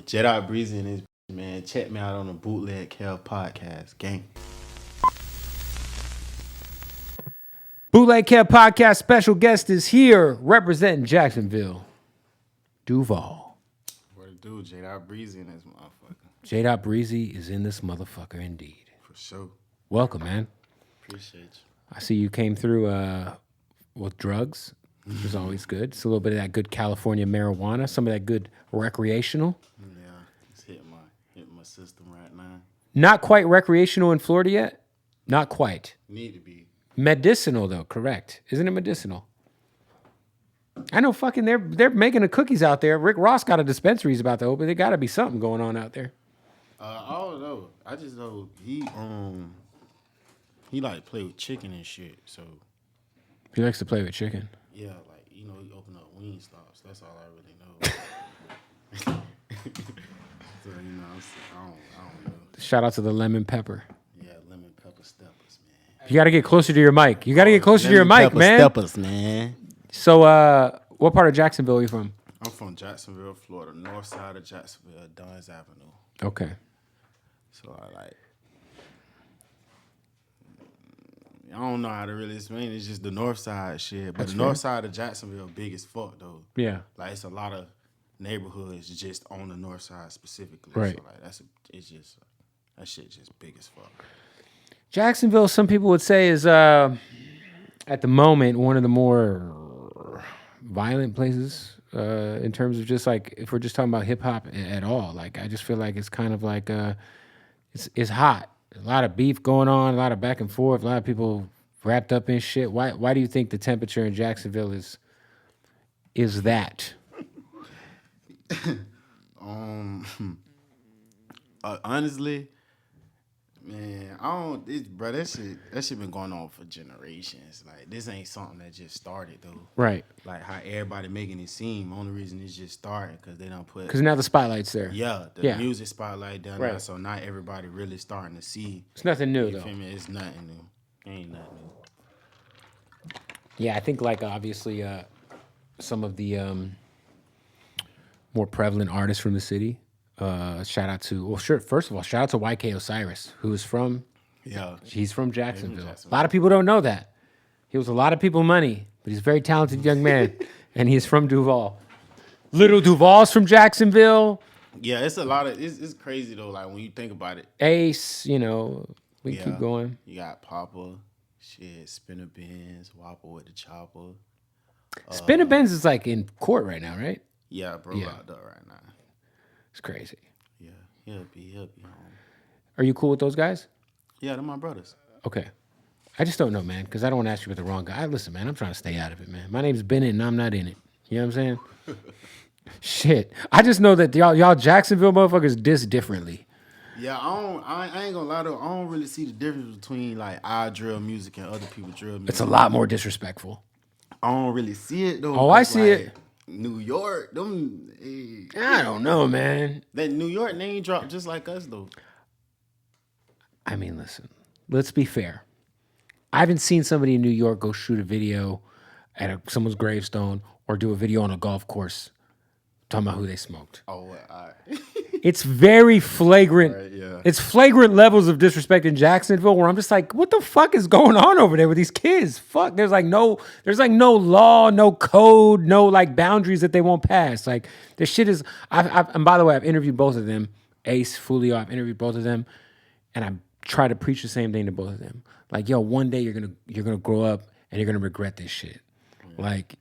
Jdot Breezy and his man. Check me out on the Bootleg podcast. Gang. Bootleg Kev podcast special guest is here representing Jacksonville. Duval. What it do? Jdot Breezy and his motherfucker. Jdot Breezy is in this motherfucker indeed. For sure. Welcome, man. Appreciate you. I see you came through with drugs, which is always good. It's a little bit of that good California marijuana, some of that good recreational. Yeah, it's hitting my system right now. Not quite recreational in Florida yet? Not quite. Need to be. Medicinal though, correct. Isn't it medicinal? I know fucking they're making the cookies out there. Rick Ross got a dispensary he's about to open. There gotta be something going on out there. I don't know. I just know he like play with chicken and shit. So He likes to play with chicken. yeah, like he open up wing stops. That's all I really know. So I don't know. Shout out to the lemon pepper. Yeah, lemon pepper steppers, man. You got to get closer to your mic. You got to get closer to your mic, man. Steppers, man. So, what part of Jacksonville are you from? I'm from Jacksonville, Florida, north side of Jacksonville, Dunn's Avenue. Okay. So I don't know how to really explain it. It's just the north side shit. But That's the fair. north side of Jacksonville big as fuck, though. Yeah. Like, it's a lot of neighborhoods just on the north side specifically. Right. So, like, that shit just big as fuck. Jacksonville, some people would say, is at the moment one of the more violent places in terms of just like if we're just talking about hip hop at all. Like I just feel like it's kind of like it's hot. A lot of beef going on, a lot of back and forth, a lot of people wrapped up in shit. Why do you think the temperature in Jacksonville is that? Honestly, man, that shit been going on for generations. Like, this ain't something that just started though. Right. Like how everybody making it seem. Only reason it's just starting because they don't put. Because now the spotlight's there. Yeah, the music spotlight down there. So not everybody really starting to see. It's nothing new You though. feel me? It's nothing new. Ain't nothing new. Yeah, I think like obviously some of the more prevalent artists from the city. Shout out to first of all, shout out to YK Osiris, who is from he's from Jacksonville. A lot of people don't know that. He owes a lot of people money, but he's a very talented young man, and he's from Duval. Little Duval's from Jacksonville. Yeah, it's a lot of it's crazy though. Like when you think about it, Ace, we keep going. You got Papa, shit, Spinner Benz, Whopper with the chopper. Spinner Benz is like in court right now, right? Yeah, bro, locked up right now. It's crazy. Yeah, he'll be home. Are you cool with those guys? Yeah, they're my brothers. Okay. I just don't know, man, because I don't want to ask you about the wrong guy. Listen, man, I'm trying to stay out of it, man. My name's Bennett, and I'm not in it. You know what I'm saying? Shit. I just know that y'all Jacksonville motherfuckers diss differently. Yeah, I ain't gonna lie though. I don't really see the difference between like our drill music and other people's drill music. It's a lot more disrespectful. I don't really see it though. Oh, I see it. New York, I don't know, man. That New York name drop just like us though. I mean, listen, let's be fair. I haven't seen somebody in New York go shoot a video at someone's gravestone or do a video on a golf course talking about who they smoked. Oh, all right. It's very flagrant. Right, yeah. It's flagrant levels of disrespect in Jacksonville where I'm just like, what the fuck is going on over there with these kids? Fuck, there's no law, no code, no like boundaries that they won't pass. Like this shit is. And by the way, I've interviewed both of them. Ace, Fulio, I've interviewed both of them, and I try to preach the same thing to both of them. Like, yo, one day you're gonna grow up and you're gonna regret this shit. Like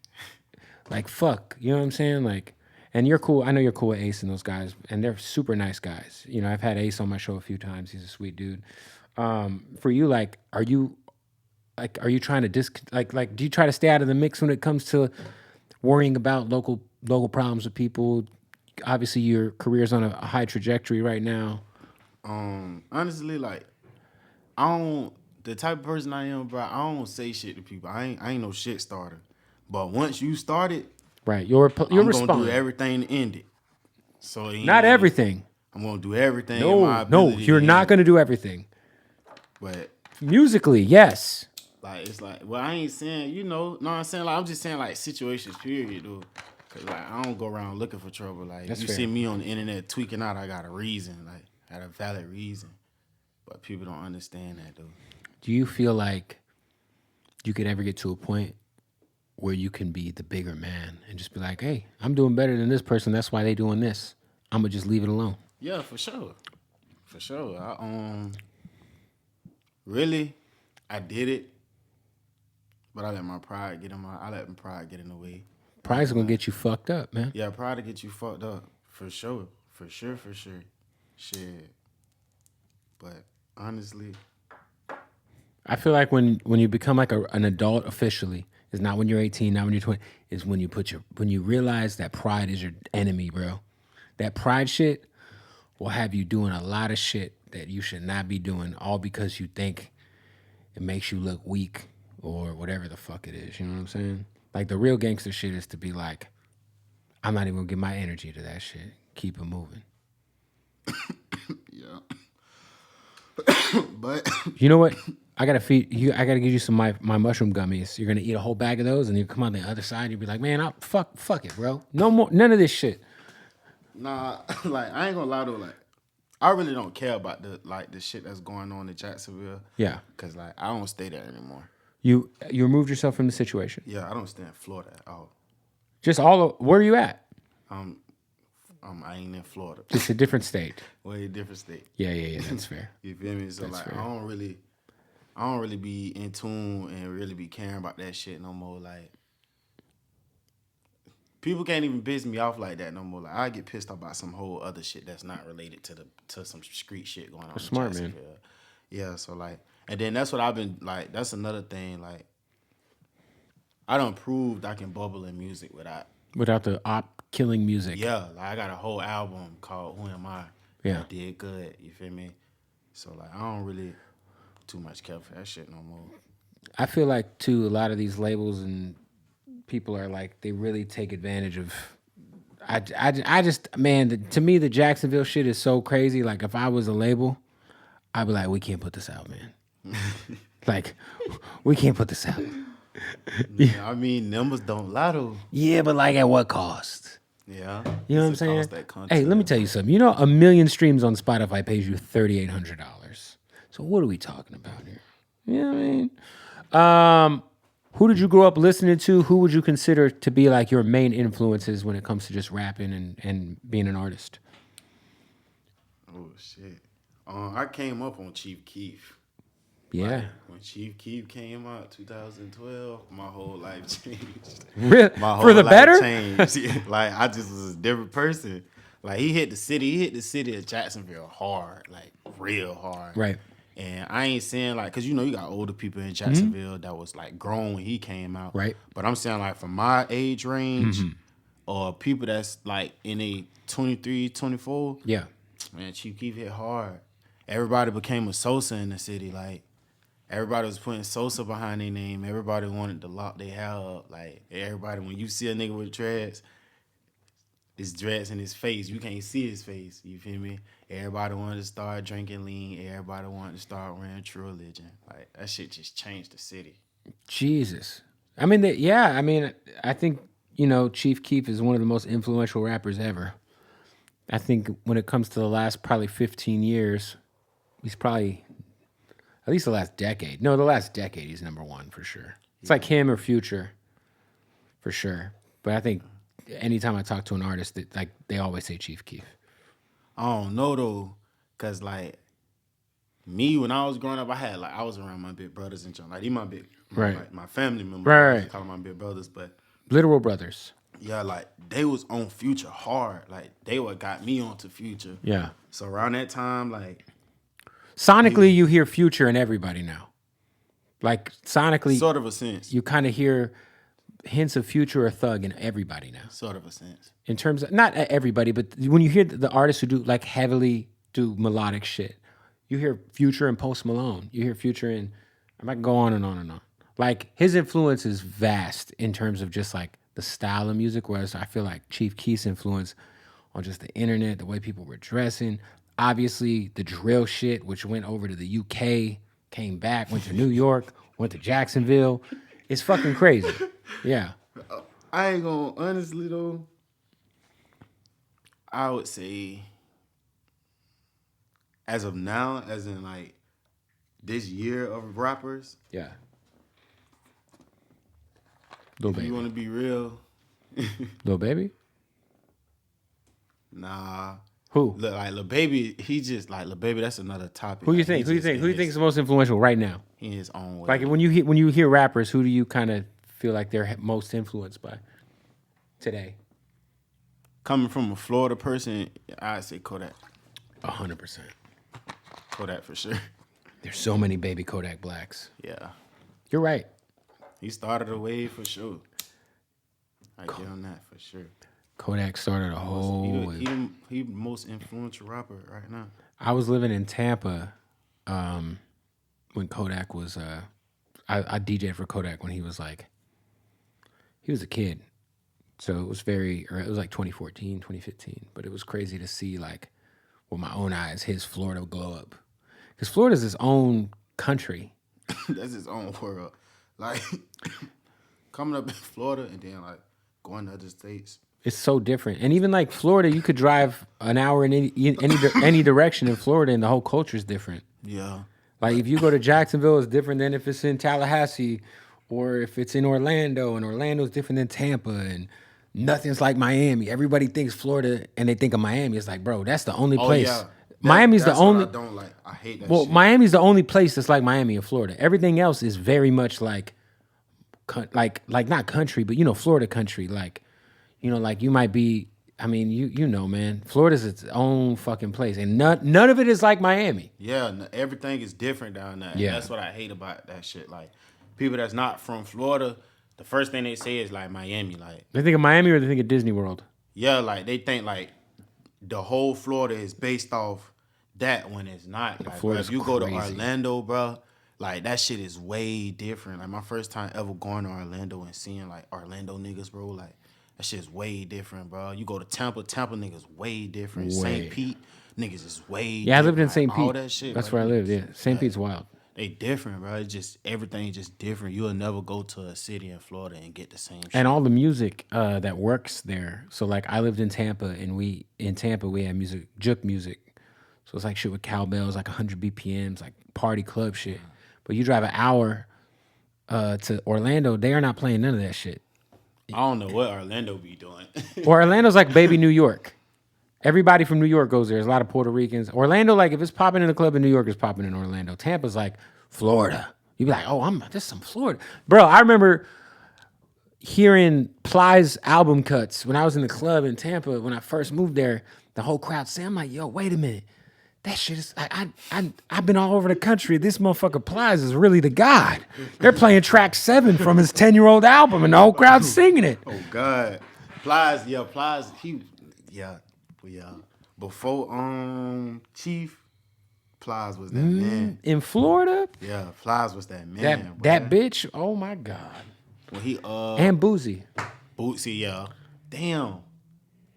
fuck, you know what I'm saying? Like. And you're cool. I know you're cool with Ace and those guys, and they're super nice guys. I've had Ace on my show a few times. He's a sweet dude. For you, like, are you trying to do you try to stay out of the mix when it comes to worrying about local problems with people? Obviously, your career's on a high trajectory right now. Honestly, like, the type of person I am, bro. I don't say shit to people. I ain't no shit starter. But once you start it. Right, you're I'm responding. gonna do everything to end it. So not everything. I'm gonna do everything. No, you're not gonna do everything. But musically, yes. Like it's like, well, I ain't saying, no, I'm saying like I'm just saying like situations, period, though. 'Cause, like, I don't go around looking for trouble. Like, That's you fair. see me on the internet tweaking out, I got a reason. Like, I got a valid reason. But people don't understand that, though. Do you feel like you could ever get to a point where you can be the bigger man and just be like, hey, I'm doing better than this person. That's why they doing this. I'm going to just leave it alone. Yeah, for sure. For sure. Really, I did it. But I let my pride get in the way. Pride's going to get you fucked up, man. Yeah, pride to get you fucked up. For sure. For sure. Shit. But honestly, I feel like when you become like an adult officially, is not when you're 18, not when you're 20, is when you realize that pride is your enemy, bro. That pride shit will have you doing a lot of shit that you should not be doing, all because you think it makes you look weak or whatever the fuck it is. You know what I'm saying? Like the real gangster shit is to be like, I'm not even gonna give my energy to that shit. Keep it moving. yeah. But You know what? I gotta feed you. I gotta give you some my mushroom gummies. You're gonna eat a whole bag of those, and you come on the other side. You'll be like, man, fuck it, bro. No more, none of this shit. nah, like I ain't gonna lie though, like I really don't care about the shit that's going on in Jacksonville. Yeah, Cause like I don't stay there anymore. you removed yourself from the situation. Yeah, I don't stay in Florida at all. Just where are you at? I ain't in Florida. It's a different state. Way different state. Yeah. That's fair. You feel me? So That's like fair. I don't really be in tune and really be caring about that shit no more. Like people can't even piss me off like that no more. Like I get pissed off about some whole other shit that's not related to some street shit going on. That's smart, man. Yeah, so like, and then that's what I've been like. That's another thing. Like I done proved I can bubble in music Without the op killing music. Yeah, like I got a whole album called "Who Am I?" Yeah. I did good. You feel me? So like I don't really too much care for that shit no more. I feel like too a lot of these labels and people are like they really take advantage of. I just man, to me the Jacksonville shit is so crazy. Like if I was a label, I'd be like, we can't put this out, man. Like we can't put this out. Yeah, I mean numbers don't lie though. Yeah, but like at what cost? Yeah, You know what I'm It's saying? cost that content. Hey, let me tell you something. You know, 1 million streams on Spotify pays you $3,800. So what are we talking about here? You know what I mean? Who did you grow up listening to? Who would you consider to be like your main influences when it comes to just rapping and being an artist? Oh shit! I came up on Chief Keef. Yeah. Like, when Chief Keef came out, 2012, my whole life changed. Really? My whole For the life better? changed. Like I just was a different person. Like he hit the city of Jacksonville hard, like real hard. Right. And I ain't saying like, cause you know you got older people in Jacksonville that was like grown when he came out. Right. But I'm saying like from my age range, or people that's like in a 23, 24, Yeah. man, Chief Keef hit hard. Everybody became a Sosa in the city. Like everybody was putting Sosa behind their name. Everybody wanted to lock their hair up. Like everybody, when you see a nigga with dreads, it's dreads in his face. You can't see his face. You feel me? Everybody wanted to start drinking lean. Everybody wanted to start wearing True Religion. Like that shit just changed the city. Jesus. I mean, I think, you know, Chief Keef is one of the most influential rappers ever. I think when it comes to the last probably 15 years, he's probably, at least the last decade. No, the last decade, he's number one for sure. It's like him or Future, for sure. But I think anytime I talk to an artist, they always say Chief Keef. I don't know though, cause like me when I was growing up, I was around my big brothers and John. Like they Right. like, my family members. Right. I used to call them my big brothers, but Literal brothers. yeah, like they was on Future hard. Like they what got me onto Future. Yeah. So around that time, like Sonically, you hear Future in everybody now. Like sonically, sort of a sense. you kind of hear hints of Future or Thug in everybody now. Sort of a sense. In terms of, not everybody, but when you hear the artists who do like heavily do melodic shit, you hear Future and Post Malone. You hear Future and I might go on and on and on. Like his influence is vast in terms of just like the style of music, whereas I feel like Chief Keef's influence on just the internet, the way people were dressing, obviously the drill shit, which went over to the UK, came back, went to New York, went to Jacksonville. It's fucking crazy. Yeah. I ain't gonna honestly though. I would say, as of now, as in like this year of rappers, Yeah. Lil if Baby. you want to be real, Lil Baby? nah. Who? Look, like Lil Baby, he just like Lil Baby. That's another topic. Who you Like, think? Who you think? Who you think is his, the most influential right now? in his own way? Like when you hear rappers, who do you kind of feel like they're most influenced by today? Coming from a Florida person, I'd say Kodak. 100%. Kodak for sure. There's so many baby Kodak Blacks. Yeah, You're right. he started a wave for sure. I get on that for sure. Kodak started a whole. He the most influential rapper right now. I was living in Tampa when Kodak was. I DJed for Kodak when he was a kid. So it was it was like 2014, 2015. But it was crazy to see like with my own eyes his Florida glow up. Because Florida's its own country. That's his own world. Like coming up in Florida and then like going to other states. It's so different. And even like Florida, you could drive an hour in any direction in Florida and the whole culture is different. Yeah. Like if you go to Jacksonville, it's different than if it's in Tallahassee or if it's in Orlando, and Orlando's different than Tampa, and nothing's like Miami. Everybody thinks Florida and they think of Miami. It's like, bro, that's the only place. Yeah. Miami's the that's only. what I don't like. I hate that Well, shit. Miami's the only place that's like Miami in Florida. Everything else is very much like not country, but Florida country. Like, like you might be. I mean, man, Florida's its own fucking place, and none of it is like Miami. Yeah, everything is different down there. Yeah. And that's what I hate about that shit. Like people that's not from Florida, the first thing they say is like Miami. Like They think of Miami or they think of Disney World. yeah, like they think like the whole Florida is based off that when it's not. Like, bro, if you go to Orlando, bro, like that shit is way different. Like my first time ever going to Orlando and seeing like Orlando niggas, bro, like that shit's way different, bro. You go to Tampa niggas way different. St. Pete niggas is way Yeah, I lived in different. St. Pete. All that shit. That's like, where I lived, yeah. St. Pete's wild. They different, bro. It's just everything just different. You'll never go to a city in Florida and get the same shit. And all the music that works there. So like I lived in Tampa, and we had music, juke music. So it's like shit with cowbells, like 100 BPMs, like party club shit. But you drive an hour to Orlando, they are not playing none of that shit. I don't know what Orlando be doing. Or Orlando's like baby New York. Everybody from New York goes there. There's a lot of Puerto Ricans. Orlando, like if it's popping in a club in New York, it's popping in Orlando. Tampa's like Florida. You'd be like, oh, this is some Florida. Bro, I remember hearing Ply's album cuts when I was in the club in Tampa when I first moved there. The whole crowd saying, I'm like, yo, wait a minute. That shit is, I've been all over the country. This motherfucker Plies is really the god. They're playing track 7 from his 10-year-old album and the whole crowd's singing it. Oh, God. Plies, before Keef, Plies was that man. In Florida? Yeah, Plies was that man. That bitch, oh my God. When he And Boozy. Bootsy, yeah. Damn.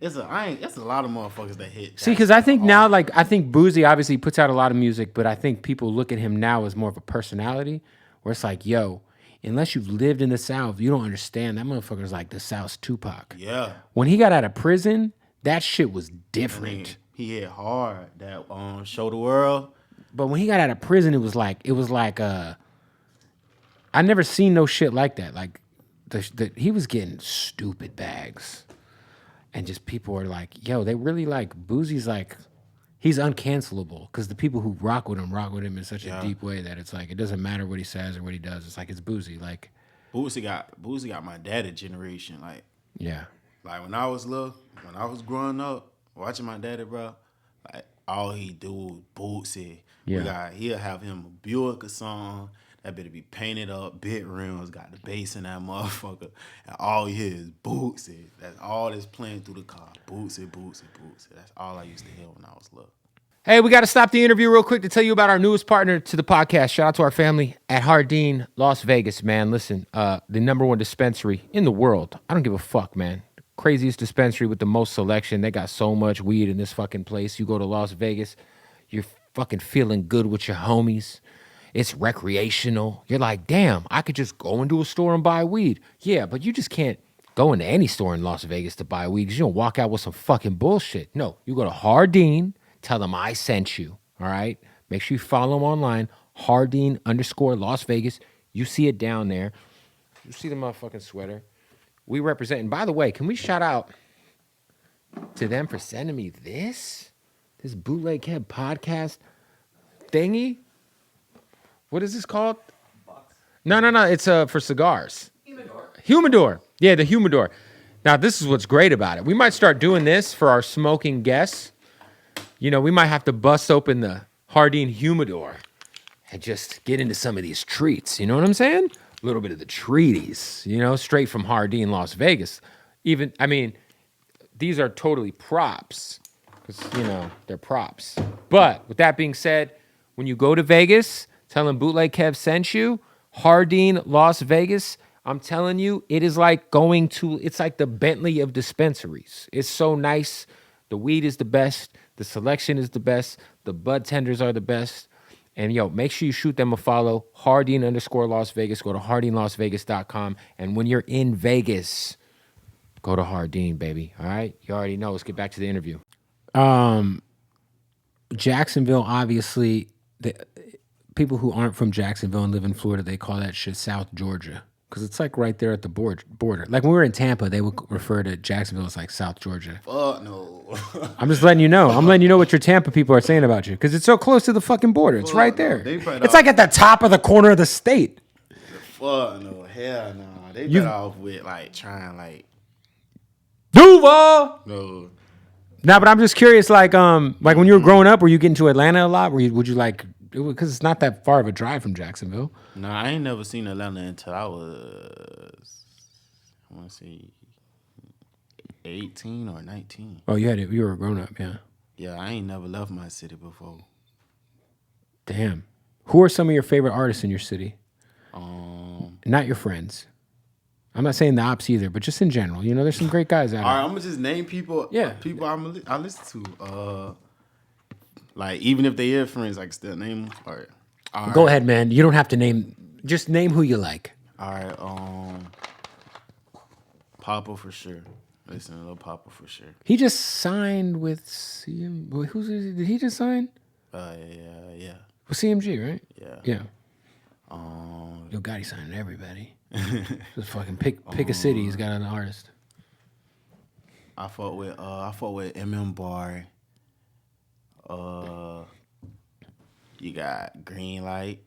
It's a lot of motherfuckers that hit. See, because I think now, like, I think Boozy obviously puts out a lot of music, but I think people look at him now as more of a personality, where it's like, yo, unless you've lived in the South, you don't understand. That motherfucker's like the South's Tupac. Yeah. When he got out of prison, that shit was different. I mean, he hit hard. That Show the World. But when he got out of prison, it was like I never seen no shit like that. Like he was getting stupid bags. And just people are like, yo, they really like Boozy's like, he's uncancelable because the people who rock with him in such a deep way that it's like, it doesn't matter what he says or what he does. It's like, it's Boozy. Like, Boozy got my daddy generation. Like, yeah. Like when I was growing up, watching my daddy, bro, like all he do was Bootsy. Yeah. He'll have him a Buick or song. That better be painted up, bit rims, got the bass in that motherfucker. And all you hear is Bootsy. That's all that's playing through the car. Bootsy. That's all I used to hear when I was little. Hey, we got to stop the interview real quick to tell you about our newest partner to the podcast. Shout out to our family at Hardin, Las Vegas, man. Listen, the #1 dispensary in the world. I don't give a fuck, man. Craziest dispensary with the most selection. They got so much weed in this fucking place. You go to Las Vegas, you're fucking feeling good with your homies. It's recreational. You're like, damn, I could just go into a store and buy weed. Yeah, but you just can't go into any store in Las Vegas to buy weed because you don't walk out with some fucking bullshit. No, you go to Hardeen, tell them I sent you. All right. Make sure you follow them online. Hardeen_Las Vegas. You see it down there. You see the motherfucking sweater. We represent. And by the way, can we shout out to them for sending me this Bootleg Kev podcast thingy? What is this called? No. It's for cigars. Humidor. Yeah, the humidor. Now, this is what's great about it. We might start doing this for our smoking guests. You know, we might have to bust open the Hardeen humidor and just get into some of these treats. You know what I'm saying? A little bit of the treaties, you know, straight from Hardeen, Las Vegas. Even, I mean, these are totally props because, you know, they're props. But with that being said, when you go to Vegas, tell them Bootleg Kev sent you, Hardeen, Las Vegas, I'm telling you, it is like it's like the Bentley of dispensaries. It's so nice. The weed is the best. The selection is the best. The bud tenders are the best. And, yo, make sure you shoot them a follow, Hardeen_Las Vegas. Go to HardeenLasVegas.com. And when you're in Vegas, go to Hardeen, baby. All right? You already know. Let's get back to the interview. Jacksonville, obviously, the people who aren't from Jacksonville and live in Florida, they call that shit South Georgia. Because it's like right there at the border. Like when we were in Tampa, they would refer to Jacksonville as like South Georgia. Fuck no. I'm just letting you know. I'm letting you know what your Tampa people are saying about you. Because it's so close to the fucking border. It's right there. It's like at the top of the corner of the state. Fuck no. Hell no. They better off with like trying like Duval. no. Nah, but I'm just curious. Like when you were growing up, were you getting to Atlanta a lot? Would you like? Because it's not that far of a drive from Jacksonville. Nah, I ain't never seen Atlanta until I was, I want to say, 18 or 19. Oh, you were a grown up, yeah. Yeah, I ain't never left my city before. Damn. Who are some of your favorite artists in your city? Not your friends. I'm not saying the ops either, but just in general. You know, there's some great guys out there. All right, I'm gonna just name people. Yeah, people I listen to. Like even if they are friends, I can still name them. All right. Go ahead, man. You don't have to name. Just name who you like. All right. Papa for sure. Listen to Lil Papa for sure. He just signed with CM. Did he just sign? Yeah. With CMG, right? Yeah. Yo, God, he's signing everybody. Just fucking pick a city. He's got an artist. I fought with MM Bar. You got Green Light.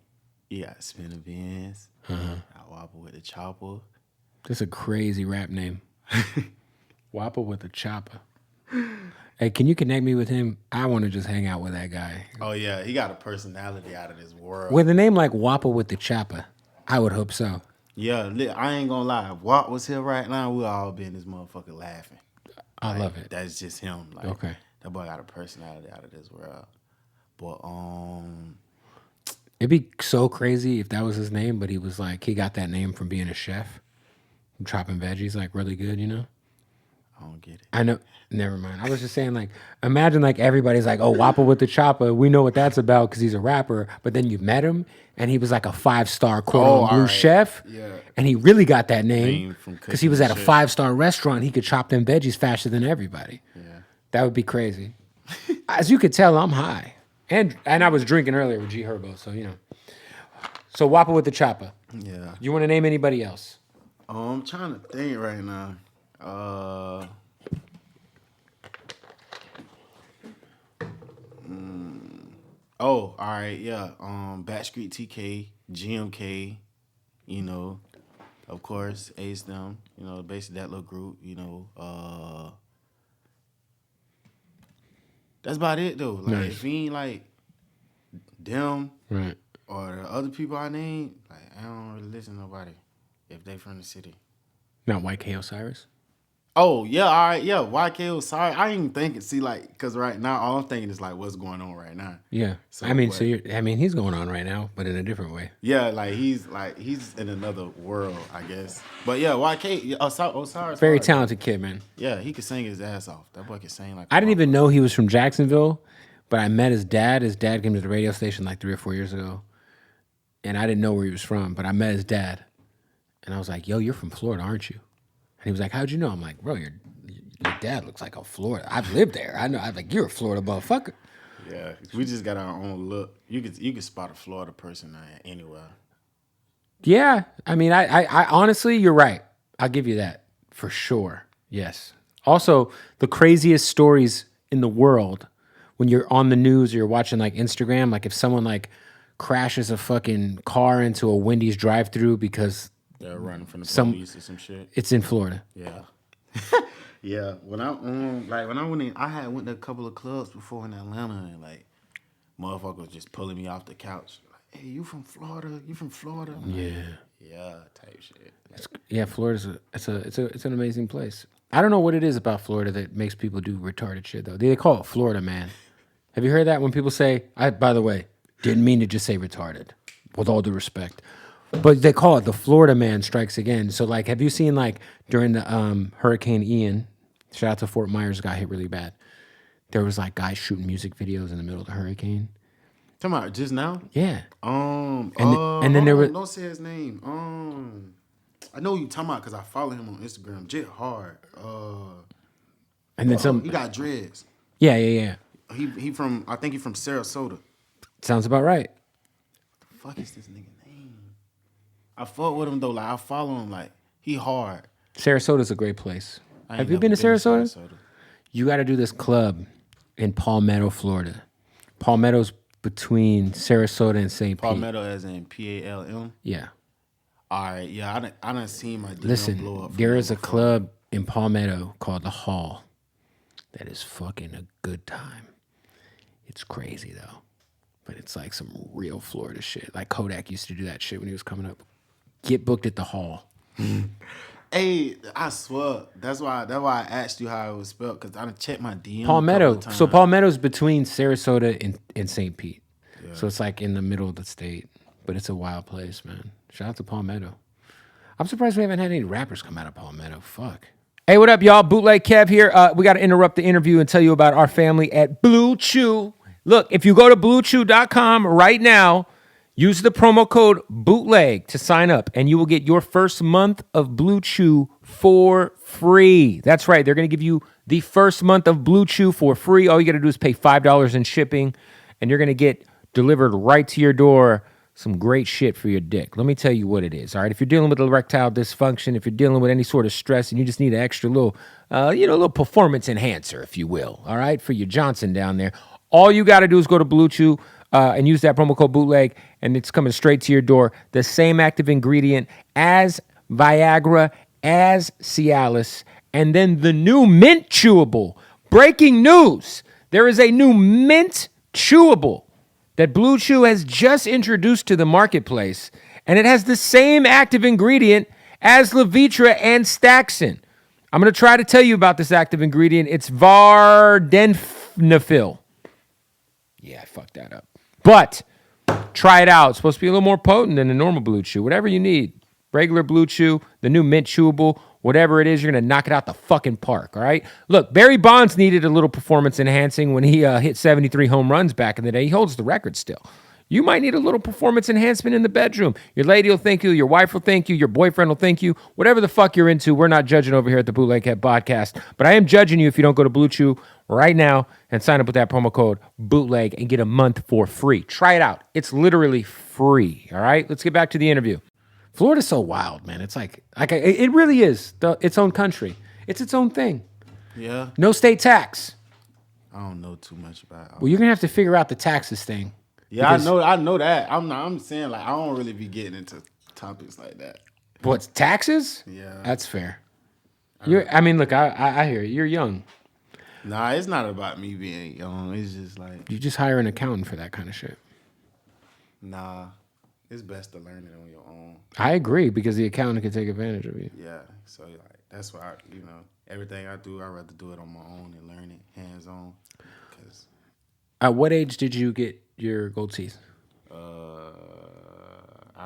You got Spinner Bins. I Whopper with the Chopper. That's a crazy rap name. Whopper with the Chopper. Hey, can you connect me with him? I want to just hang out with that guy. Oh yeah, he got a personality out of this world. With a name like Whopper with the Chopper, I would hope so. Yeah, I ain't gonna lie. If Wop was here right now, we all be in this motherfucker laughing. I love it. That's just him. Like, okay. That boy got a personality out of this world. But it'd be so crazy if that was his name, but he was like, he got that name from being a chef, from chopping veggies, like really good, you know? I don't get it. I know. Never mind. I was just saying, like, imagine like everybody's like, oh, Whopper with the Chopper. We know what that's about because he's a rapper. But then you met him, and he was like a 5-star cordon bleu chef. Yeah. And he really got that name from because he was at a 5-star restaurant. He could chop them veggies faster than everybody. Yeah. That would be crazy. As you could tell, I'm high. And I was drinking earlier with G Herbo, so, you know. So Whopper with the Chopper. Yeah. You want to name anybody else? I'm trying to think right now. Oh, all right, yeah. Backstreet TK, GMK, you know, of course, Ace them, you know, basically that little group, you know. That's about it though. Like Nice. if he ain't like them Right. or the other people I named, like I don't really listen to nobody if they from the city. Not White K. Osiris? Oh, yeah, all right, yeah, YKO, sorry. I ain't even thinking, see, like, because right now, all I'm thinking is, like, what's going on right now. Yeah. So, he's going on right now, but in a different way. Yeah, he's in another world, I guess. But, yeah, YK, Osiris. Very hard. talented kid, man. Yeah, he could sing his ass off. That boy could sing like I didn't even know he was from Jacksonville, but I met his dad. His dad came to the radio station like 3 or 4 years ago, and I didn't know where he was from, but I met his dad, and I was like, yo, you're from Florida, aren't you? he was like, how'd you know? I'm like, bro, your dad looks like a Florida. I've lived there. I know. I'm like, you're a Florida motherfucker. Yeah, we just got our own look. You could spot a Florida person anywhere. Yeah. I mean, I honestly, you're right. I'll give you that for sure. Yes. Also, the craziest stories in the world when you're on the news or you're watching like Instagram, like if someone like crashes a fucking car into a Wendy's drive-through because They're running from the police or some shit. it's in Florida. Yeah. Yeah. When I went in, I had went to a couple of clubs before in Atlanta, and like motherfuckers just pulling me off the couch. Like, hey, you from Florida? You from Florida? I'm like, yeah, type shit. Yeah, Florida's it's an amazing place. I don't know what it is about Florida that makes people do retarded shit though. They call it Florida man. Have you heard that when people say, by the way, didn't mean to just say retarded, with all due respect. But they call it the Florida man strikes again. So like, have you seen like during the Hurricane Ian, shout out to Fort Myers, got hit really bad. There was like guys shooting music videos in the middle of the hurricane. Talking about just now? Yeah. And then there was don't say his name. I know who you talking about because I follow him on Instagram. Jet Hard. And then he got dreads. Yeah. He from I think he from Sarasota. Sounds about right. What the fuck is this nigga name? I fuck with him though. Like I follow him. Like he hard. Sarasota's a great place. Have you been to Sarasota? You got to do this club in Palmetto, Florida. Palmetto's between Sarasota and St. Pete. Palmetto as in Palm? Yeah. All right. Yeah, I done seen my DM Listen, blow up. there is a club in Palmetto called The Hall that is fucking a good time. It's crazy, though. But it's like some real Florida shit. Like Kodak used to do that shit when he was coming up. Get booked at The Hall. Hey, I swear. That's why I asked you how it was spelled, because I done checked my DM Palmetto. a couple of times. So Palmetto's between Sarasota and St. Pete. Yeah. So it's like in the middle of the state. But it's a wild place, man. Shout out to Palmetto. I'm surprised we haven't had any rappers come out of Palmetto. Fuck. Hey, what up, y'all? Bootleg Kev here. We got to interrupt the interview and tell you about our family at Blue Chew. Look, if you go to bluechew.com right now, use the promo code BOOTLEG to sign up, and you will get your first month of Blue Chew for free. That's right. They're going to give you the first month of Blue Chew for free. All you got to do is pay $5 in shipping, and you're going to get delivered right to your door some great shit for your dick. Let me tell you what it is, all right? If you're dealing with erectile dysfunction, if you're dealing with any sort of stress and you just need an extra little, little performance enhancer, if you will, all right, for your Johnson down there, all you got to do is go to Blue Chew and use that promo code BOOTLEG, and it's coming straight to your door. The same active ingredient as Viagra, as Cialis, and then the new mint chewable. Breaking news! There is a new mint chewable that Blue Chew has just introduced to the marketplace, and it has the same active ingredient as Levitra and Staxin. I'm going to try to tell you about this active ingredient. It's vardenafil. Yeah, I fucked that up. But try it out. It's supposed to be a little more potent than the normal Blue Chew. Whatever you need. Regular Blue Chew, the new mint chewable, whatever it is, you're going to knock it out the fucking park, all right? Look, Barry Bonds needed a little performance enhancing when he hit 73 home runs back in the day. He holds the record still. You might need a little performance enhancement in the bedroom. Your lady will thank you. Your wife will thank you. Your boyfriend will thank you. Whatever the fuck you're into, we're not judging over here at the Bootleg Head Podcast. But I am judging you if you don't go to Blue Chew right now and sign up with that promo code BOOTLEG and get a month for free. Try it out. It's literally free, all right? Let's get back to the interview. Florida's so wild, man. It's like it really is its own country. It's its own thing. Yeah. No state tax. I don't know too much about it. Well, you're gonna have to figure out the taxes thing. Yeah, I know that. I'm saying like I don't really be getting into topics like that. What's taxes? Yeah. That's fair. Look, I hear you. You're young. Nah, it's not about me being young. It's just like You just hire an accountant for that kind of shit. Nah. It's best to learn it on your own. I agree, because the accountant can take advantage of you. Yeah, so like that's why everything I do, I rather do it on my own and learn it hands on. Cause at what age did you get your gold teeth? I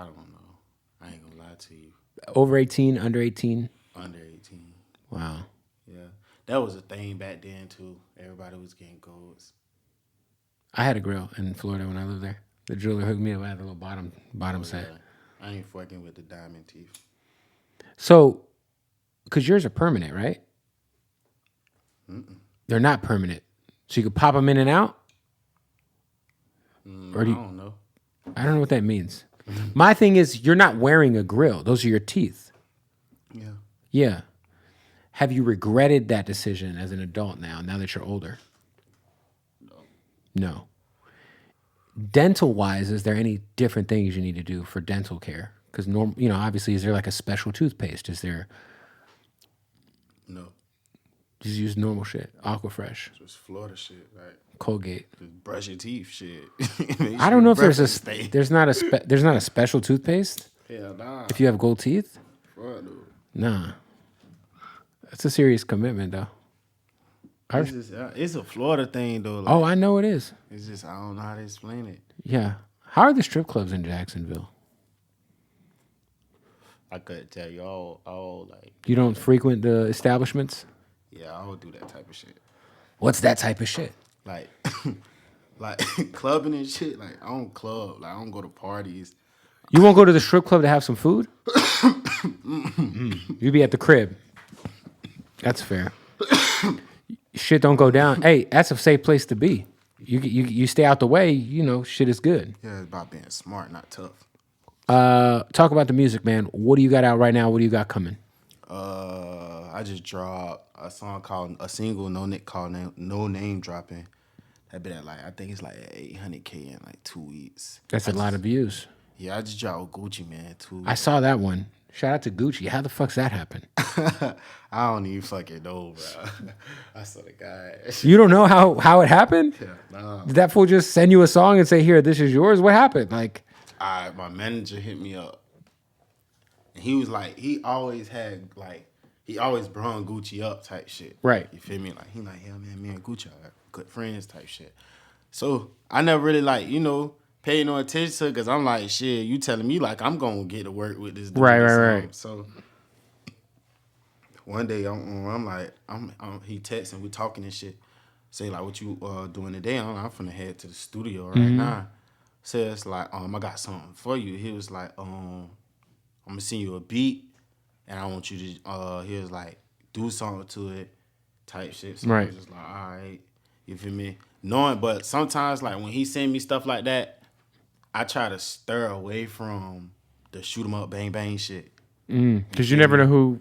don't know. I ain't gonna lie to you. Over 18, under 18? Under 18. Wow. Yeah, that was a thing back then too. Everybody was getting golds. I had a grill in Florida when I lived there. The jeweler hooked me up. I had a little bottom set. Yeah. I ain't fucking with the diamond teeth. So, because yours are permanent, right? They're not permanent, so you could pop them in and out. I don't know. I don't know what that means. My thing is, you're not wearing a grill. Those are your teeth. Yeah. Yeah. Have you regretted that decision as an adult now that you're older? No. Dental wise, is there any different things you need to do for dental care? Because obviously, is there like a special toothpaste? Is there No. just use normal shit, Aquafresh, Just Florida shit, like Colgate? just brush your teeth, shit. I don't know if there's not a special toothpaste Hell nah. if you have gold teeth. Fuck, dude. Nah, that's a serious commitment though. It's a Florida thing though. Like, Oh, I know it is. it's just I don't know how to explain it. Yeah. How are the strip clubs in Jacksonville? I couldn't tell you all like You don't frequent the establishments? yeah, I don't do that type of shit. What's that type of shit? Like like clubbing and shit. Like I don't club. Like I don't go to parties. You won't go to the strip club to have some food? You be at the crib. That's fair. Shit don't go down. Hey, that's a safe place to be. You stay out the way, shit is good. Yeah, it's about being smart, not tough. Talk about the music, man. What do you got out right now? What do you got coming? I just dropped a single, No Name Dropping. That been at I think it's like 800K in like 2 weeks. That's a lot of views. Yeah, I just dropped Gucci, man, too. I saw that one. Shout out to Gucci. How the fuck's that happen? I don't even fucking know, bro. I saw the guy. You don't know how it happened? Yeah, nah. Did that fool just send you a song and say, "Here, this is yours"? What happened? Like, My manager hit me up. And he was like, he always brung Gucci up type shit. Right. You feel me? Like, he like, yeah, man, me and Gucci are good friends type shit. So I never really paid no attention to it because I'm like, shit, you telling me like I'm going to get to work with this dude. Right. So one day I'm like, he texting, we talking and shit. Say like, what you doing today? I'm finna head to the studio right now. Says like, I got something for you. He was like, I'm gonna send you a beat, and I want you to, he was like, do something to it, type shit. So I was just like, all right, you feel me? But sometimes like when he send me stuff like that, I try to stir away from the shoot 'em up, bang bang shit. Because you never know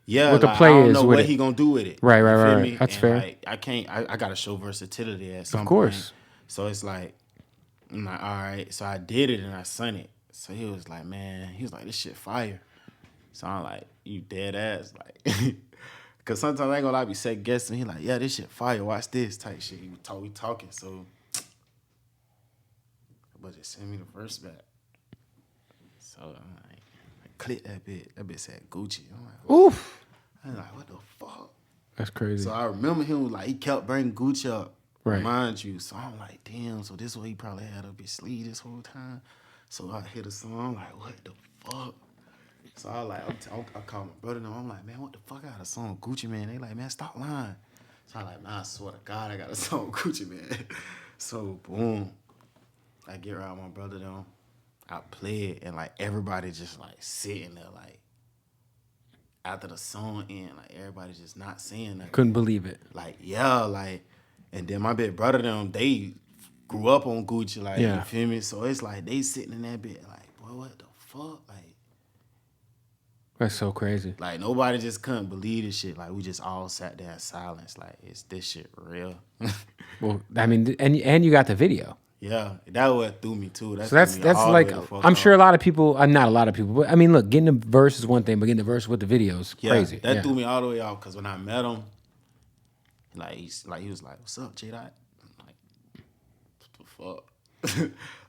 what the like, play I don't is know with what it. he gonna do with it. Right. Me? That's and fair. Like, I can't. I gotta show versatility at some Of course. point. So it's like, I'm like, all right. So I did it and I sent it. So he was like, man, he was like, this shit fire. So I'm like, you dead ass, like, cause sometimes I ain't gonna lie, I be second guessing. He like, yeah, this shit fire. Watch this type shit. We talking. So, but just send me the verse back. So I'm like, I click that bit. That bit said Gucci. I'm like, what? Oof. I'm like, what the fuck? That's crazy. So I remember him like he kept bringing Gucci up, Right. remind you. So I'm like, damn. So this is what he probably had up his sleeve this whole time. So I hit a song. I'm like, what the fuck? So I like, I called my brother and I'm like, man, what the fuck? I got a song with Gucci, man. They like, man, stop lying. So I like, man, I swear to God, I got a song with Gucci, man. So boom, I get around my brother though. I play it and like everybody just like sitting there like after the song end, like everybody just not saying nothing. Couldn't believe it. Like, yeah, like, and then my big brother them, they grew up on Gucci, like, Yeah. you feel me? So it's like they sitting in that bit like, boy, what the fuck? That's so crazy. Like nobody just couldn't believe this shit. Like we just all sat there in silence. Like, is this shit real? Well, I mean, and you got the video. Yeah, that what threw me too. So that's like, I'm sure a lot of people, not a lot of people, but I mean, look, getting the verse is one thing, but getting the verse with the video is crazy. That threw me all the way off because when I met him, he was like, "What's up, Jdot?" I'm like, "What the fuck?"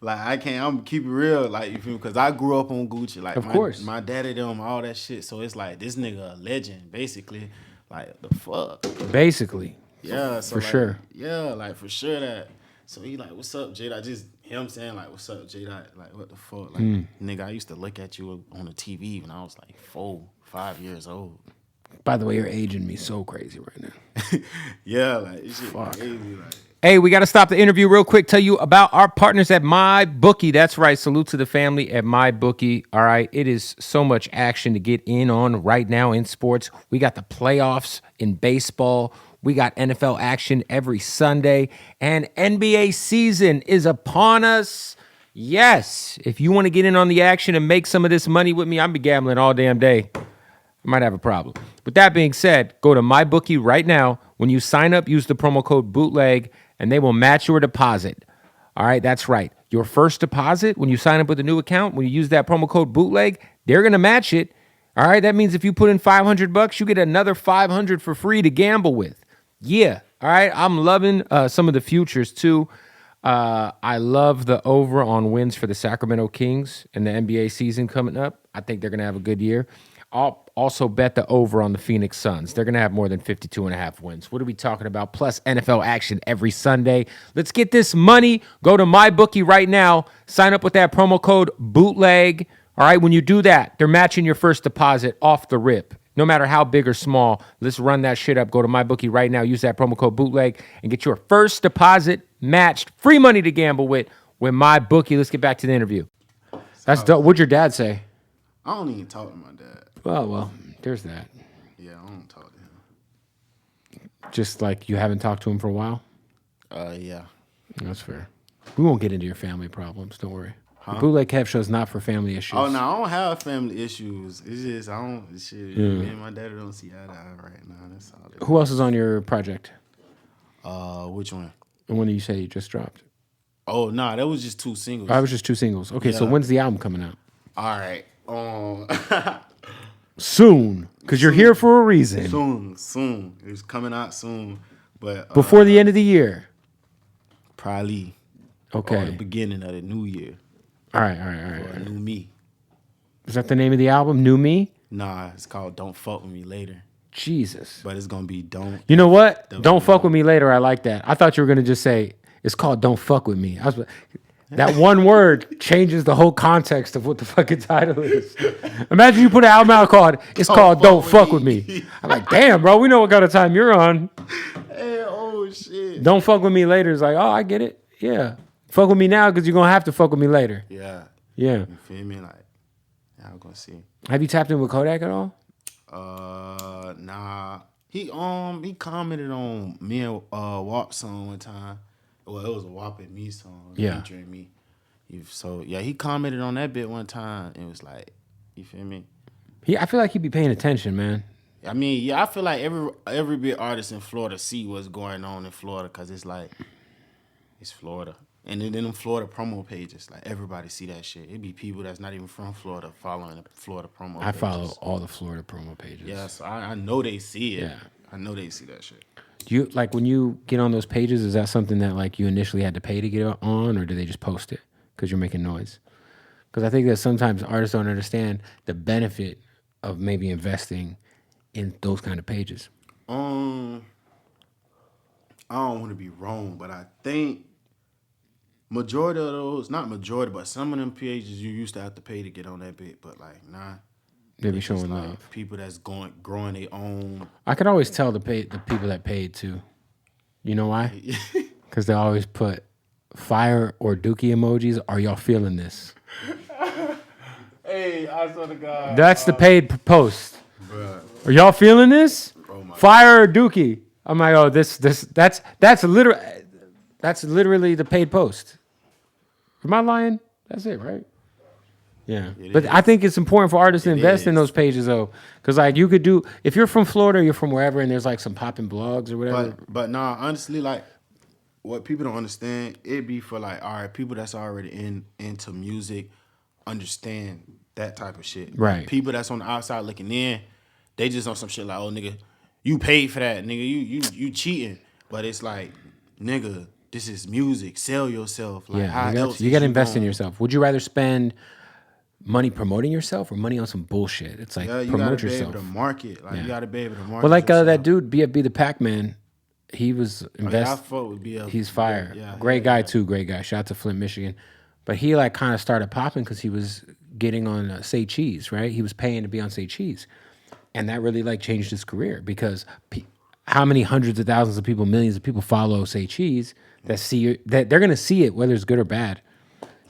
Like I can't. I'm keep it real. Like you feel me? Because I grew up on Gucci. Like of course, my daddy them all that shit. So it's like this nigga a legend, basically. Like the fuck. Basically. Yeah. So for sure. Yeah, like for sure that. So he like, "What's up, Jdot?" Just him saying like, "What's up, Jdot?" Like what the fuck? Like nigga, I used to look at you on the TV when I was like 4, 5 years old. By the way, you're aging me so crazy right now. Yeah, like this shit crazy. Like Hey, we got to stop the interview real quick. Tell you about our partners at MyBookie. That's right. Salute to the family at MyBookie. All right. It is so much action to get in on right now in sports. We got the playoffs in baseball. We got NFL action every Sunday. And NBA season is upon us. Yes. If you want to get in on the action and make some of this money with me, I'm be gambling all damn day. I might have a problem. With that being said, go to MyBookie right now. When you sign up, use the promo code BOOTLEG, and they will match your deposit. All right, that's right. Your first deposit, when you sign up with a new account, when you use that promo code BOOTLEG, they're going to match it. All right, that means if you put in $500, you get another $500 for free to gamble with. Yeah, all right, I'm loving some of the futures too. I love the over on wins for the Sacramento Kings in the NBA season coming up. I think they're going to have a good year. I'll also bet the over on the Phoenix Suns. They're going to have more than 52.5 wins. What are we talking about? Plus NFL action every Sunday. Let's get this money. Go to MyBookie right now. Sign up with that promo code BOOTLEG. All right, when you do that, they're matching your first deposit off the rip. No matter how big or small, let's run that shit up. Go to MyBookie right now. Use that promo code BOOTLEG and get your first deposit matched. Free money to gamble with MyBookie. Let's get back to the interview. That's dope. What'd your dad say? I don't even talk to my dad. Well, there's that. Yeah, I don't talk to him. Just like you haven't talked to him for a while? Yeah. That's fair. We won't get into your family problems. Don't worry. The Bootleg Kev show is not for family issues. Oh, no, I don't have family issues. It's just, I don't, shit. Me and my daddy don't see eye to eye right now. That's all it is. Who else is on your project? Which one? The one that you say you just dropped? Oh, no, that was just 2 singles. I was just 2 singles. Okay, so when's the album coming out? All right. Soon, because you're here for a reason. Soon. It's coming out soon. But before the end of the year? Probably. Okay. Or the beginning of the new year. All right. Or New Me. Is that the name of the album, New Me? Nah, it's called Don't Fuck With Me Later. Jesus. But it's going to be Don't. You know what? Don't Fuck With Me Later. I like that. I thought you were going to just say, it's called Don't Fuck With Me. That one word changes the whole context of what the fucking title is. Imagine you put an album out called Don't Fuck With Me. I'm like, damn, bro, we know what kind of time you're on. Hey, oh, shit. Don't Fuck With Me Later is like, oh, I get it. Yeah. Fuck with me now because you're going to have to fuck with me later. Yeah. Yeah. You feel me? Like, yeah, I'm going to see. Have you tapped in with Kodak at all? Nah. He commented on me and WAP song one time. Well, it was a WAP and me song. Yeah. Featuring me. So, yeah, he commented on that bit one time. And it was like, you feel me? I feel like he'd be paying attention, man. I mean, yeah, I feel like every big artist in Florida see what's going on in Florida because it's like, it's Florida. And then them Florida promo pages, like everybody see that shit. It'd be people that's not even from Florida following the Florida promo pages. I follow all the Florida promo pages. Yeah, so I know they see it. Yeah. I know they see that shit. Do you, like, when you get on those pages, is that something that, like, you initially had to pay to get on, or do they just post it because you're making noise? Because I think that sometimes artists don't understand the benefit of maybe investing in those kind of pages. I don't want to be wrong, but I think majority of those, not majority, but some of them pages you used to have to pay to get on that bit, but like, nah. They be showing like love. People that's growing their own. I could always tell the people that paid too. You know why? Because they always put fire or dookie emojis. Are y'all feeling this? Hey, I swear to God. That's the paid post. Bruh. Are y'all feeling this? Oh my Fire or dookie? I'm like, oh, that's literally the paid post. Am I lying? That's it, right? Yeah. But I think it's important for artists to invest in those pages, though. Because, like, you could do, if you're from Florida, you're from wherever, and there's, like, some popping blogs or whatever. But nah, honestly, like, what people don't understand, it'd be for, like, all right, people that's already into music understand that type of shit. Right. People that's on the outside looking in, they just on some shit like, oh, nigga, you paid for that, nigga, you cheating. But it's like, nigga, this is music. Sell yourself. Like, how else you got to invest in yourself. Would you rather spend money promoting yourself or money on some bullshit? It's like, you promote gotta yourself. Be able to market. Like, you got to be able to market. Well, like yourself. that dude, BFB the Pac-Man, he was I fuck with BFB. He's fire. Yeah, great guy too. Great guy. Shout out to Flint, Michigan. But he like kind of started popping because he was getting on Say Cheese, right? He was paying to be on Say Cheese. And that really like changed his career because how many hundreds of thousands of people, millions of people follow Say Cheese. that they're gonna see it whether it's good or bad.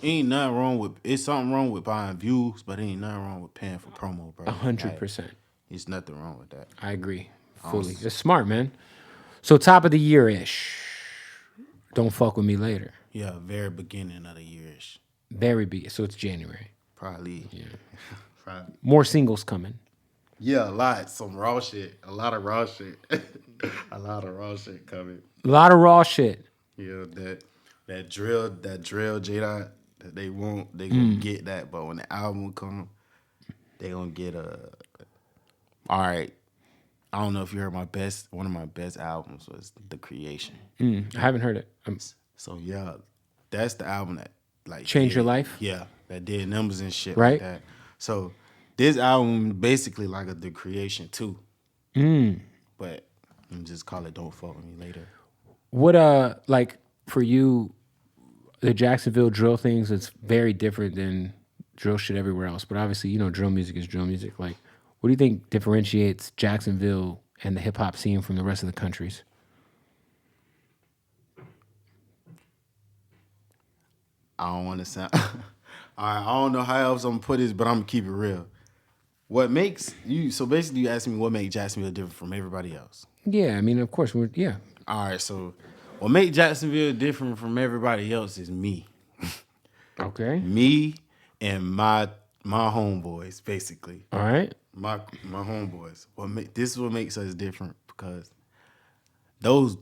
Ain't nothing wrong with it's something wrong with buying views, but ain't nothing wrong with paying for promo, bro. 100%. It's nothing wrong with that. I agree fully. It's smart, man. So top of the year ish. Don't fuck with me later. Yeah, very beginning of the year-ish. So it's January. Probably. Yeah. Probably. More singles coming. Yeah, a lot. Some raw shit. A lot of raw shit. A lot of raw shit coming. A lot of raw shit. Yeah, that drill Jdot that they want, they gonna get that. But when the album come, they gonna get all right. I don't know if you heard one of my best albums was The Creation. I haven't heard it. So yeah, that's the album that like Changed your life? Yeah, that did numbers and shit Right. like that. So this album basically like The Creation too. But I'm just call it Don't Fuck With Me Later. What like for you, the Jacksonville drill things, it's very different than drill shit everywhere else. But obviously, you know, drill music is drill music. Like, what do you think differentiates Jacksonville and the hip hop scene from the rest of the countries? I don't want to sound. I don't know how else I'm gonna put this, but I'm gonna keep it real. What makes you? So basically, you asked me what makes Jacksonville different from everybody else. Yeah, I mean, of course, yeah. All right, so what makes Jacksonville different from everybody else is me. Okay. Me and my homeboys, basically. All right. My homeboys. This is what makes us different because those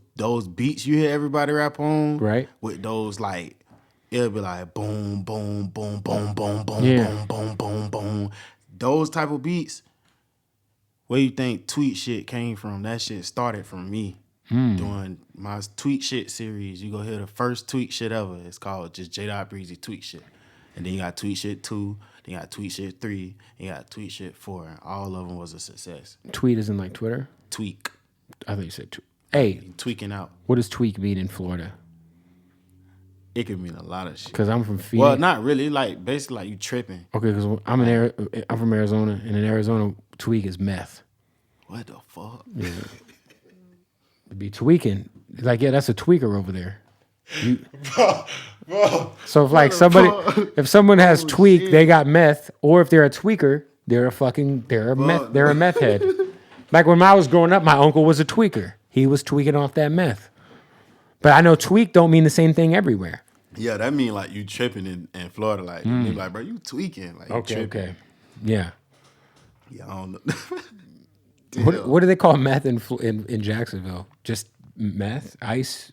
beats you hear everybody rap on, right? With those like. It'll be like boom, boom, boom, boom, boom, boom, boom, boom, boom, boom. Those type of beats, where you think tweet shit came from? That shit started from me doing my tweet shit series. You go hear the first tweet shit ever. It's called just Jdot Breezy tweet shit. And then you got tweet shit 2, then you got tweet shit 3, and you got tweet shit 4. And all of them was a success. Tweet isn't like Twitter? Tweak. I thought you said tweet. Hey. Tweaking out. What does tweak mean in Florida? It could mean a lot of shit. Because I'm from Phoenix. Well, not really. Like, basically, like, you tripping. Okay, because I'm from Arizona, and in Arizona, tweak is meth. What the fuck? Yeah. It'd be tweaking. Like, yeah, that's a tweaker over there. Bro. So if someone has tweak, they got meth, or if they're a tweaker, they're a meth head. Like when I was growing up, my uncle was a tweaker. He was tweaking off that meth. But I know tweak don't mean the same thing everywhere. Yeah, that mean like you tripping in Florida. Like, you be like, bro, you tweaking. Like, Okay. Yeah. Yeah, I don't know. What do they call meth in Jacksonville? Just meth? Ice?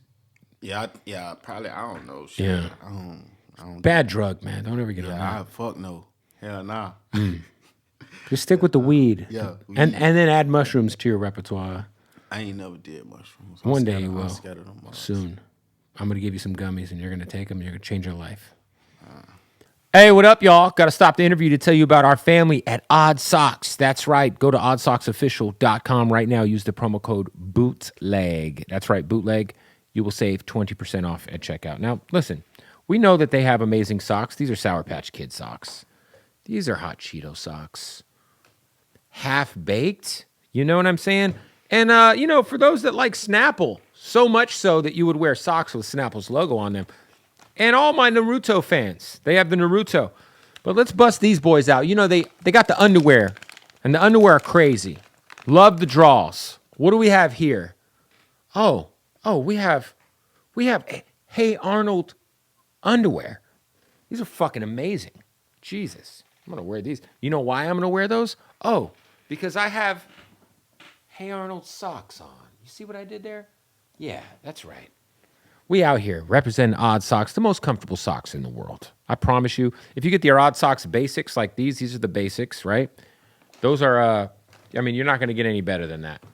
Yeah, probably. I don't know. Shit. Yeah. I don't Bad drug, man. Don't ever get on that. Fuck no. Hell nah. Just stick with the weed. Yeah. And then add mushrooms to your repertoire. I ain't never did mushrooms. One day you will. I'm scared of them. Soon. I'm going to give you some gummies and you're going to take them and you're going to change your life. Hey, what up, y'all? Got to stop the interview to tell you about our family at Odd Socks. That's right. Go to oddsocksofficial.com right now. Use the promo code BOOTLEG. That's right, BOOTLEG. You will save 20% off at checkout. Now, listen, we know that they have amazing socks. These are Sour Patch Kid socks. These are Hot Cheeto socks. Half-baked. You know what I'm saying? And, for those that like Snapple, so much so that you would wear socks with Snapple's logo on them. And all my Naruto fans, they have the Naruto. But let's bust these boys out. You know, they got the underwear, and the underwear are crazy. Love the draws. What do we have here? Oh, we have Hey Arnold underwear. These are fucking amazing. Jesus, I'm going to wear these. You know why I'm going to wear those? Oh, because I have Hey Arnold socks on. You see what I did there? Yeah, that's right. We out here representing Odd Socks, the most comfortable socks in the world. I promise you. If you get the Odd Socks basics like these are the basics, right? Those are, you're not going to get any better than that.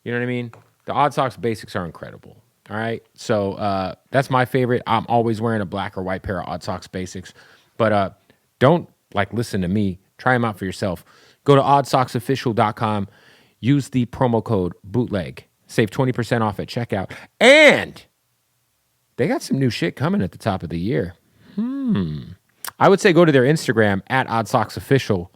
You know what I mean? The Odd Socks basics are incredible. All right? So that's my favorite. I'm always wearing a black or white pair of Odd Socks basics. But don't, listen to me. Try them out for yourself. Go to oddsocksofficial.com. Use the promo code BOOTLEG. Save 20% off at checkout. And they got some new shit coming at the top of the year. I would say go to their Instagram at oddsocksofficial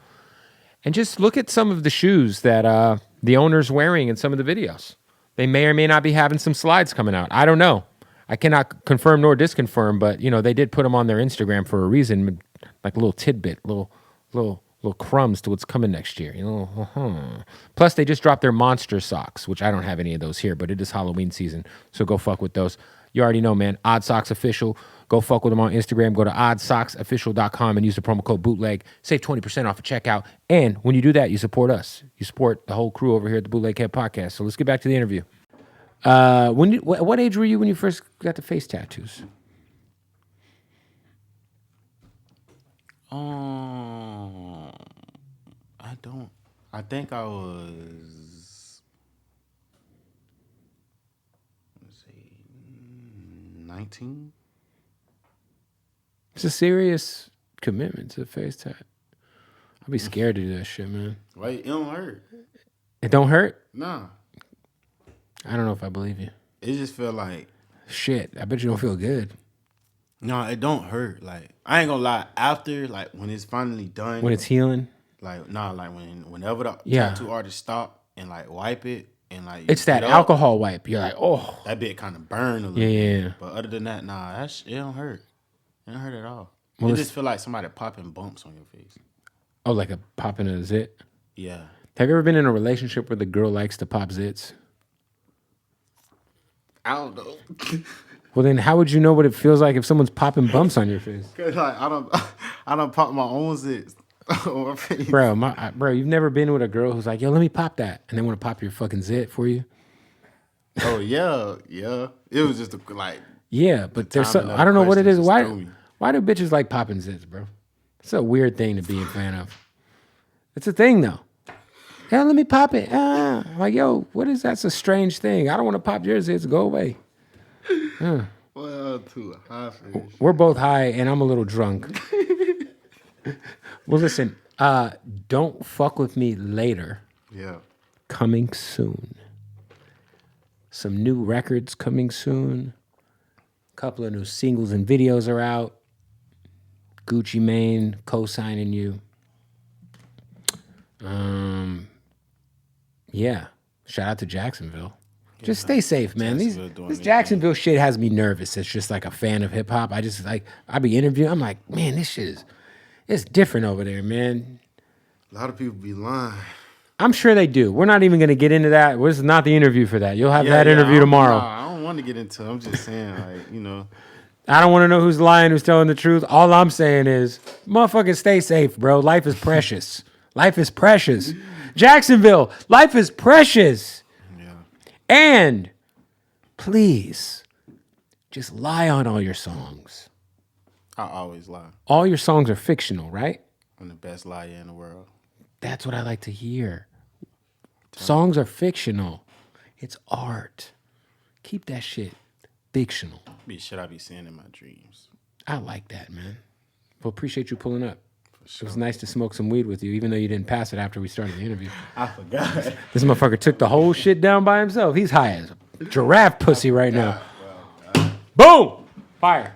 and just look at some of the shoes that the owner's wearing in some of the videos. They may or may not be having some slides coming out. I don't know. I cannot confirm nor disconfirm, but you know they did put them on their Instagram for a reason, like a little tidbit, little crumbs to what's coming next year. You know, Plus they just dropped their monster socks, which I don't have any of those here, but it is Halloween season, so go fuck with those. You already know, man. Odd Socks Official. Go fuck with them on Instagram. Go to oddsocksofficial.com and use the promo code Bootleg. Save 20% off at checkout. And when you do that, you support us. You support the whole crew over here at the Bootleg Head Podcast. So let's get back to the interview. What age were you when you first got the face tattoos? I think I was, let's see, 19. It's a serious commitment to the face tat. I'd be scared to do that shit, man. Wait, it don't hurt. It don't hurt? Nah. I don't know if I believe you. It just feel like, shit, I bet you don't feel good. no, it don't hurt. Like, I ain't gonna lie, after, like, when it's finally done. When it's healing? Like, nah, like, whenever the Yeah. tattoo artist stop and, like, wipe it and, like. It's that alcohol wipe. You're like, oh. That bit kind of burn a little Yeah. bit. But other than that, nah, it don't hurt. It don't hurt at all. Well, it just feel like somebody popping bumps on your face. Oh, like a popping a zit? Yeah. Have you ever been in a relationship where the girl likes to pop zits? I don't know. Well, then how would you know what it feels like if someone's popping bumps on your face? Cause like I don't pop my own zits on my face. Bro, you've never been with a girl who's like, yo, let me pop that. And they want to pop your fucking zit for you? Oh, yeah. It was just like. Yeah, but there's so, I don't know what it is. Why do bitches like popping zits, bro? It's a weird thing to be a fan of. It's a thing, though. Yeah, let me pop it. Like, yo, what is that? It's a strange thing. I don't want to pop your zits. Go away. Well, too high for this. We're both high, and I'm a little drunk. Well, listen, Don't Fuck With Me Later. Yeah. Coming soon. Some new records coming soon. A couple of new singles and videos are out. Gucci Mane co-signing you. Yeah. Shout out to Jacksonville. Just stay safe, man. This Jacksonville shit has me nervous. It's just like a fan of hip hop. I be interviewing. I'm like, man, this shit it's different over there, man. A lot of people be lying. I'm sure they do. We're not even going to get into that. This is not the interview for that. You'll have that interview tomorrow. I don't want to get into it. I'm just saying, like, you know. I don't want to know who's lying, who's telling the truth. All I'm saying is, motherfuckers, stay safe, bro. Life is precious. Life is precious. Jacksonville, life is precious. Yeah. And please, just lie on all your songs. I always lie. All your songs are fictional, right? I'm the best liar in the world. That's what I like to hear. Songs are fictional. It's art. Keep that shit fictional. Be shit I be seeing in my dreams. I like that, man. Well, appreciate you pulling up. It was nice to smoke some weed with you, even though you didn't pass it after we started the interview. I forgot. This motherfucker took the whole shit down by himself. He's high as a giraffe pussy right now. Boom! Fire.